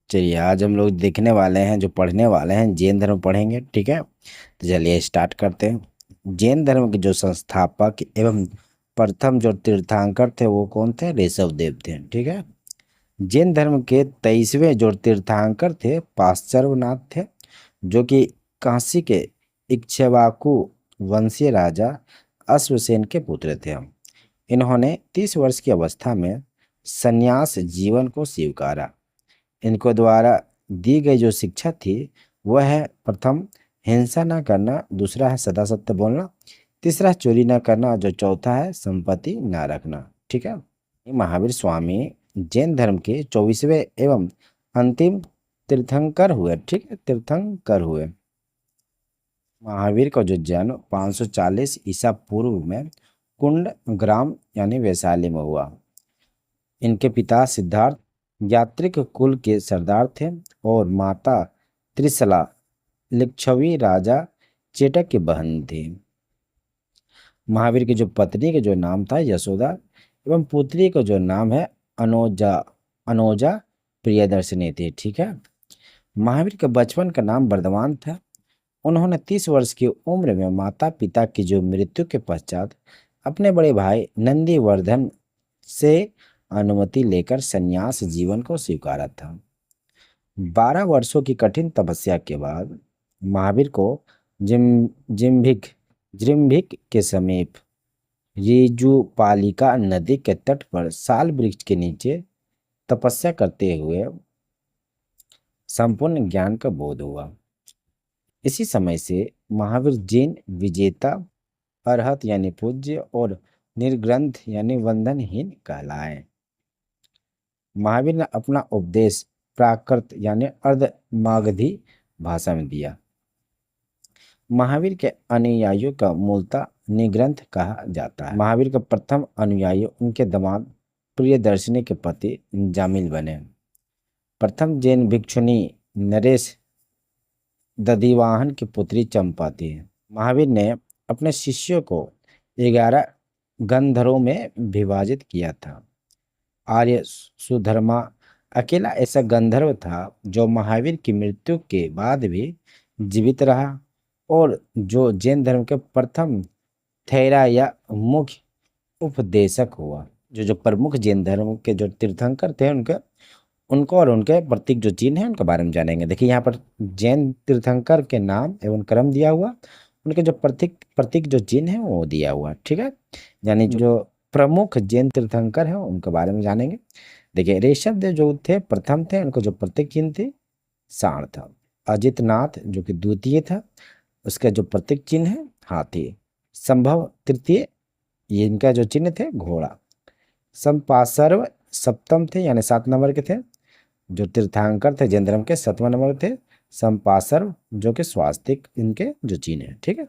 चलिए आज हम लोग देखने वाले हैं, जो पढ़ने वाले हैं जैन धर्म पढ़ेंगे। ठीक है, तो चलिए स्टार्ट करते हैं। जैन धर्म के जो संस्थापक एवं प्रथम जो तीर्थंकर थे वो कौन थे? ऋषभ देव थे। ठीक है, जैन धर्म के 23वें जो तीर्थंकर थे पार्श्वनाथ थे, जो कि काशी के इक्ष्वाकु वंशीय राजा अश्वसेन के पुत्र थे। इन्होंने 30 वर्ष की अवस्था में संन्यास जीवन को स्वीकारा। इनको द्वारा दी गई जो शिक्षा थी वह है, प्रथम हिंसा न करना, दूसरा है सदा सत्य बोलना, तीसरा चोरी न करना, और जो चौथा है संपत्ति न रखना। ठीक है, महावीर स्वामी जैन धर्म के 24वें एवं अंतिम तीर्थंकर हुए। ठीक है, तीर्थंकर हुए। महावीर का जो जन्म 540 ईसा पूर्व में कुंड ग्राम यानी वैशाली में हुआ। इनके पिता सिद्धार्थ यात्रिक कुल के सरदार थे और माता त्रिशला लिच्छवी राजा चेटक की बहन थी। महावीर की जो पत्नी के जो नाम था यशोदा एवं पुत्री का जो नाम है अनोजा अनोजा प्रियदर्शिनी थी। ठीक है, महावीर के बचपन का नाम वर्धमान था। उन्होंने 30 वर्ष की उम्र में माता पिता की जो मृत्यु के पश्चात अपने बड़े भाई नंदीवर्धन से अनुमति लेकर संन्यास जीवन को स्वीकारा था। 12 वर्षों की कठिन तपस्या के बाद महावीर को जिम्भिक जिम्भिक के समीप रीजुपालिका नदी के तट पर साल वृक्ष के नीचे तपस्या करते हुए संपूर्ण ज्ञान का बोध हुआ। इसी समय से महावीर जैन विजेता, अरहत यानी पूज्य और निर्ग्रंथ यानी बंधनहीन कहलाए। महावीर ने अपना उपदेश प्राकृत यानी अर्ध मागधी भाषा में दिया। महावीर के अनुयायियों का मूलतः निग्रंथ कहा जाता है। महावीर का प्रथम अनुयायी उनके दामाद प्रियदर्शिनी के पति जामिल बने। प्रथम जैन भिक्षुनी नरेश दधिवाहन की पुत्री चंपा थी। महावीर ने अपने शिष्यों को 11 गंधर्वों में विभाजित किया था। आर्य सुधर्मा अकेला ऐसा गंधर्व था जो महावीर की मृत्यु के बाद भी जीवित रहा और जो जैन धर्म के प्रथम थैरा या मुख्य उपदेशक हुआ। जो जो प्रमुख जैन धर्म के जो तीर्थंकर थे उनके उनको और उनके प्रतीक जो चिन्ह है उनके बारे में जानेंगे। देखिए यहाँ पर जैन तीर्थंकर के नाम एवं क्रम दिया हुआ, उनके जो प्रतीक प्रतीक जो चिन्ह है वो दिया हुआ। ठीक है, यानी जो प्रमुख जैन तीर्थंकर है उनके बारे में जानेंगे। देखिए ऋषभ देव जो थे प्रथम थे, उनको जो प्रतीक चिन्ह थी सांड था। अजितनाथ जो कि द्वितीय था, उसका जो प्रतीक चिन्ह है हाथी। संभव तृतीय, ये इनका जो चिन्ह थे घोड़ा। संपासर्व सप्तम थे यानी 7 नंबर के थे। जो तीर्थंकर थे जैन धर्म के 7वां नंबर थे संपासर्व, जो कि स्वास्तिक इनके जो चिन्ह है। ठीक है,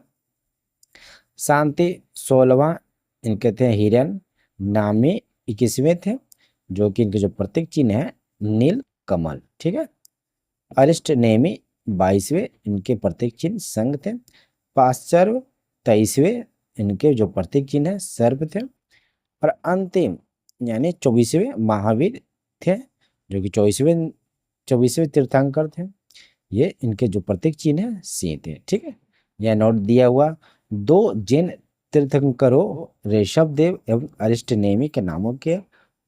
शांति 16वां इनके थे हिरन। नामी 21वें थे, जो कि इनके जो प्रतीक चिन्ह है नील कमल। ठीक है, अरिष्ट नेमी 22वें, इनके प्रतीक चिन्ह संघ थे। पाश्चर्व 23वें, इनके जो प्रतीक चिन्ह है सर्प थे। और अंतिम यानी 24वें महावीर थे, जो कि 24वें तीर्थंकर थे। ये इनके जो प्रतीक चिन्ह है सिंह थे। ठीक है, यह नोट दिया हुआ। 2 जैन तीर्थंकरों ऋषभ देव एवं अरिष्टनेमी के नामों के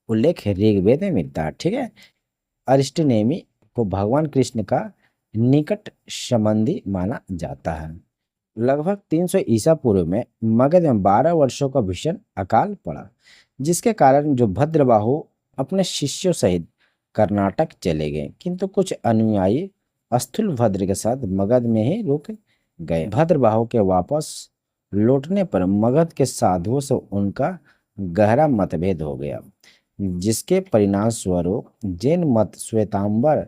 उल्लेख ऋग्वेद में मिलता है। ठीक है, अरिष्टनेमी को भगवान कृष्ण का निकट संबंधी माना जाता है। लगभग 300 ईसा पूर्व में मगध में 12 वर्षों का भीषण अकाल पड़ा, जिसके कारण जो भद्रबाहु अपने शिष्यों सहित कर्नाटक चले गए, किंतु कुछ अनुयायी स्थूलभद्र के साथ मगध में ही रुक गए। भद्रबाहु के वापस लौटने पर मगध के साधुओं से उनका गहरा मतभेद हो गया, जिसके परिणाम स्वरूप जैन मत श्वेतांबर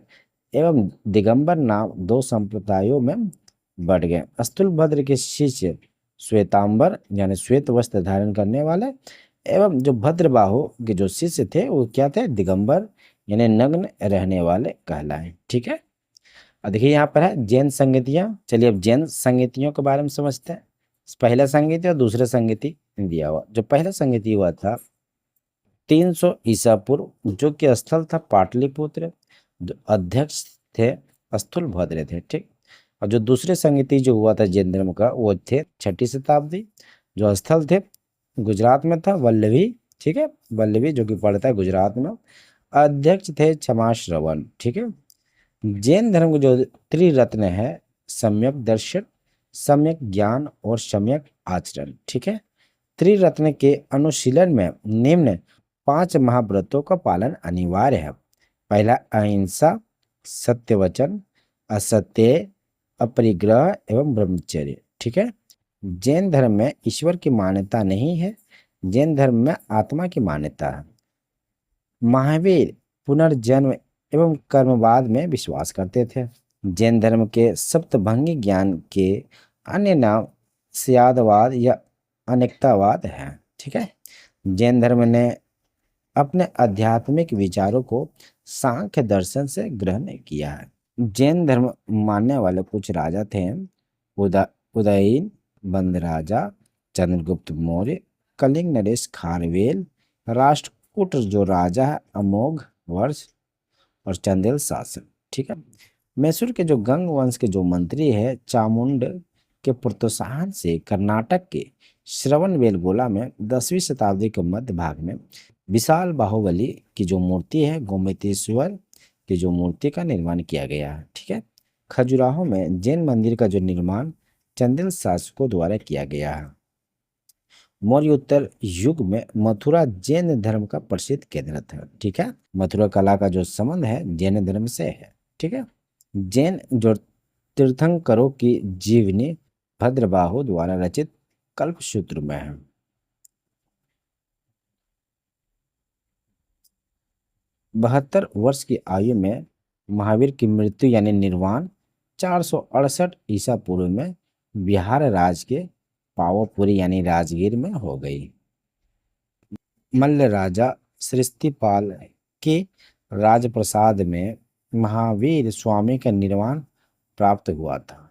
एवं दिगंबर नाम 2 संप्रदायों में बढ़ गए। स्थूलभद्र के शिष्य श्वेतांबर यानी श्वेत वस्त्र धारण करने वाले, एवं जो भद्रबाहु के जो शिष्य थे वो क्या थे? दिगंबर यानी नग्न रहने वाले कहलाए। ठीक है, और देखिए यहाँ पर है जैन संगतियाँ। चलिए अब जैन संगतियों के बारे में समझते हैं। पहला संगति और दूसरा संगति दिया हुआ। जो पहला संगति हुआ था 300 ईसा पूर्व, जो कि स्थल था पाटलिपुत्र। जो अध्यक्ष थे स्थूलभद्र थे, ठीक। और जो दूसरे संगीति जो हुआ था जैन धर्म का वो थे 6ठी शताब्दी। जो स्थल थे गुजरात में था वल्लभी, ठीक है, वल्लभी जो कि पड़ता है गुजरात में। अध्यक्ष थे क्षमाश्रवण, ठीक है। जैन धर्म का जो त्रिरत्न है सम्यक दर्शन, सम्यक ज्ञान और सम्यक आचरण, ठीक है। त्रिरत्न के अनुशीलन में निम्न 5 महाव्रतों का पालन अनिवार्य है। पहला अहिंसा, सत्यवचन, असत्य, अपरिग्रह एवं ब्रह्मचर्य, ठीक है। जैन धर्म में ईश्वर की मान्यता नहीं है, जैन धर्म में आत्मा की मान्यता है। महावीर पुनर्जन्म एवं कर्मवाद में विश्वास करते थे। जैन धर्म के सप्तभंगी ज्ञान के अन्य नाम स्यादवाद या अनेकतावाद है, ठीक है। जैन धर्म ने अपने आध्यात्मिक विचारों को सांख्य दर्शन से ग्रहण किया है। जैन धर्म मानने वाले कुछ राजा थे उदयन बंद राजा, चंद्रगुप्त मौर्य, कलिंग नरेश खारवेल, राष्ट्रकूट जो राजा है अमोघ वर्ष और चंदेल शासक, ठीक है। मैसूर के जो गंग वंश के जो मंत्री है चामुंड के प्रोत्साहन से कर्नाटक के श्रवणबेलगोला में 10वीं शताब्दी के मध्य भाग में विशाल बाहुबली की जो मूर्ति है गोमतेश्वर की जो मूर्ति का निर्माण किया गया है, ठीक है। खजुराहो में जैन मंदिर का जो निर्माण चंदेल शासकों द्वारा किया गया है। मौर्योत्तर युग में मथुरा जैन धर्म का प्रसिद्ध केंद्र था, ठीक है। मथुरा कला का जो संबंध है जैन धर्म से है, ठीक है। जैन जो तीर्थंकरों की जीवनी भद्रबाहु द्वारा रचित कल्पसूत्र में है। 72 वर्ष की आयु में महावीर की मृत्यु यानी निर्वाण 468 ईसा पूर्व में बिहार राज्य के पावापुरी यानी राजगीर में हो गई। मल्ल राजा सृष्टिपाल के राजप्रसाद में महावीर स्वामी का निर्वाण प्राप्त हुआ था।